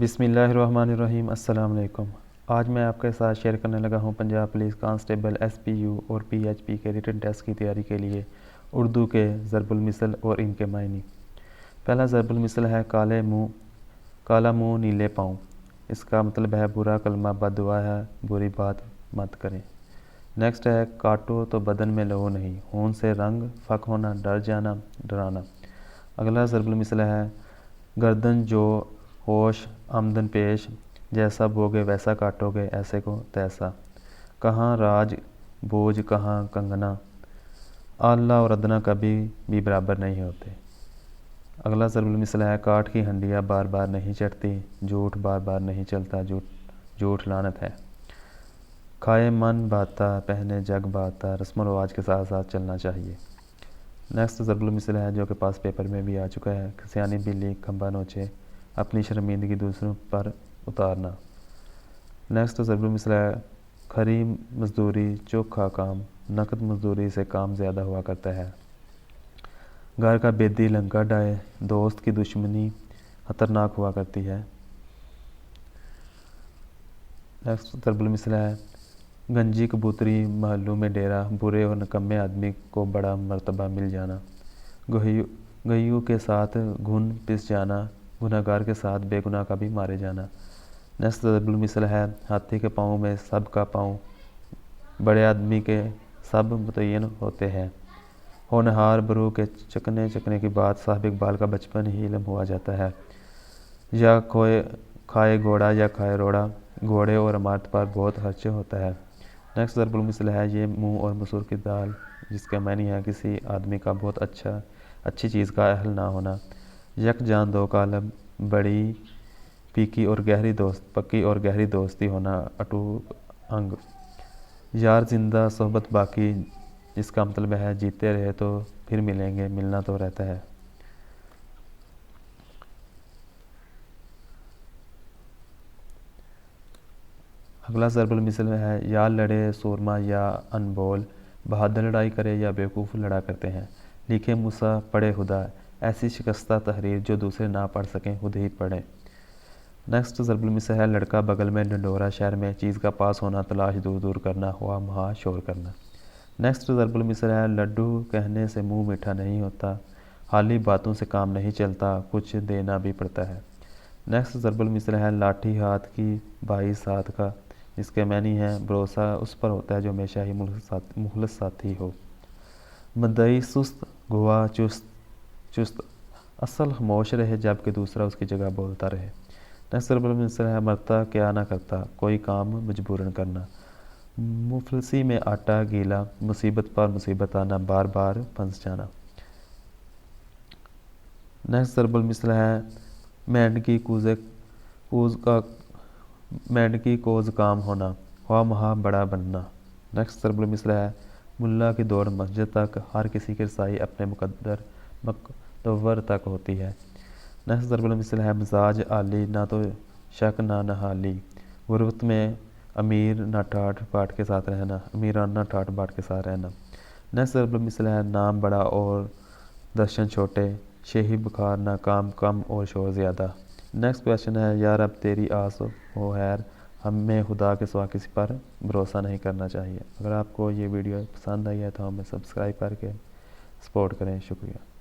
بسم اللہ الرحمن الرحیم۔ السلام علیکم۔ آج میں آپ کے ساتھ شیئر کرنے لگا ہوں پنجاب پولیس کانسٹیبل SPU اور PHP کے ریٹن ٹیسٹ کی تیاری کے لیے اردو کے ضرب المثل اور ان کے معنی۔ پہلا ضرب المثل ہے کالا منہ نیلے پاؤں۔ اس کا مطلب ہے برا کلمہ بد دعا ہے، بری بات مت کریں۔ نیکسٹ ہے کاٹو تو بدن میں لہو نہیں، خون سے رنگ فک ہونا، ڈر جانا، ڈرانا۔ اگلا ضرب المثل ہے گردن جو ہوش آمدن پیش، جیسا بوگے ویسا کاٹو گے، ایسے کو تیسا۔ کہاں راج بوجھ کہاں کنگنا، آلہ اور ادنا کبھی بھی برابر نہیں ہوتے۔ اگلا ضرب المثل ہے کاٹ کی ہنڈیاں بار بار نہیں چڑھتی، جھوٹ بار بار نہیں چلتا، جھوٹ لعنت ہے۔ کھائے من بھاتا پہنے جگ بھاتا، رسم و رواج کے ساتھ ساتھ چلنا چاہیے۔ نیکسٹ ضرب المثل ہے جو کہ پاس پیپر میں بھی آ چکا ہے، سیانی بلی کھمبا نوچے، اپنی شرمندگی دوسروں پر اتارنا۔ نیکسٹ ضرب المثل ہے کھری مزدوری چوکھا کام، نقد مزدوری سے کام زیادہ ہوا کرتا ہے۔ گھر کا بیدی لنکا ڈائے، دوست کی دشمنی خطرناک ہوا کرتی ہے۔ نیکسٹ ضرب المثل ہے گنجی کبوتری محلوں میں ڈیرا، برے اور نکمے آدمی کو بڑا مرتبہ مل جانا۔ گہیوں کے ساتھ گھن پس جانا، گنہگار کے ساتھ بے گناہ کا بھی مارے جانا۔ نیکسٹ ضرب المثل ہے ہاتھی کے پاؤں میں سب کا پاؤں، بڑے آدمی کے سب متعین ہوتے ہیں۔ ہونہار برو کے چکنے چکنے کی بات، صاحب اقبال کا بچپن ہی علم ہوا جاتا ہے۔ یا کھائے گھوڑا یا کھائے روڑا، گھوڑے اور عمارت پر بہت خرچ ہوتا ہے۔ نیکسٹ ضرب المثل ہے یہ منہ اور مسور کی دال، جس کا معنی ہے کسی آدمی کا بہت اچھی چیز کا اہل نہ ہونا۔ یک جان دو کالم، بڑی پکی اور گہری دوستی ہونا، اٹوٹ انگ۔ یار زندہ صحبت باقی، جس کا مطلب ہے جیتے رہے تو پھر ملیں گے، ملنا تو رہتا ہے۔ اگلا ضرب المثل ہے یا لڑے سورما یا انبول، بہادر لڑائی کرے یا بیوقوف لڑا کرتے ہیں۔ لکھے موسیٰ پڑھے خدا، ایسی شکستہ تحریر جو دوسرے نہ پڑھ سکیں خود ہی پڑھیں۔ نیکسٹ ضرب المثل ہے لڑکا بغل میں ڈنڈورا شہر میں، چیز کا پاس ہونا تلاش دور دور کرنا، ہوا مہا شور کرنا۔ نیکسٹ ضرب المثل ہے لڈو کہنے سے منہ میٹھا نہیں ہوتا، خالی باتوں سے کام نہیں چلتا، کچھ دینا بھی پڑتا ہے۔ نیکسٹ ضرب المثل ہے لاٹھی ہاتھ کی بھائی ساتھ کا، جس کے معنی ہے بھروسہ اس پر ہوتا ہے جو ہمیشہ ہی مخلص ساتھی ہو۔ مدعی سست گواہ چست، اصل خاموش رہے جبکہ دوسرا اس کی جگہ بولتا رہے۔ نیکسٹ ضرب المثل ہے مرتا کیا نہ کرتا، کوئی کام مجبوراً کرنا۔ مفلسی میں آٹا گیلا، مصیبت پر مصیبت آنا، بار بار پھنس جانا۔ نیکسٹ ضرب المثل ہے مینڈکی کوز کام ہونا، خواہ مہا بڑا بننا۔ نیکسٹ ضرب المثل ہے ملا کی دوڑ مسجد تک، ہر کسی کی رسائی اپنے مقدر تک ہوتی ہے۔ نیکسٹ ضرب المثل ہے مزاج عالی، نہ تو شک نہ نہالی، غربت میں امیرانہ ٹھاٹ باٹ کے ساتھ رہنا۔ نیکسٹ ضرب المثل ہے نام بڑا اور درشن چھوٹے، شہی بخار نہ کام کم اور شور زیادہ۔ نیکسٹ کویشچن ہے یا رب تیری آس ہو خیر، ہمیں خدا کے سوا کسی پر بھروسہ نہیں کرنا چاہیے۔ اگر آپ کو یہ ویڈیو پسند آئی ہے تو ہمیں سبسکرائب کر کے سپورٹ کریں۔ شکریہ۔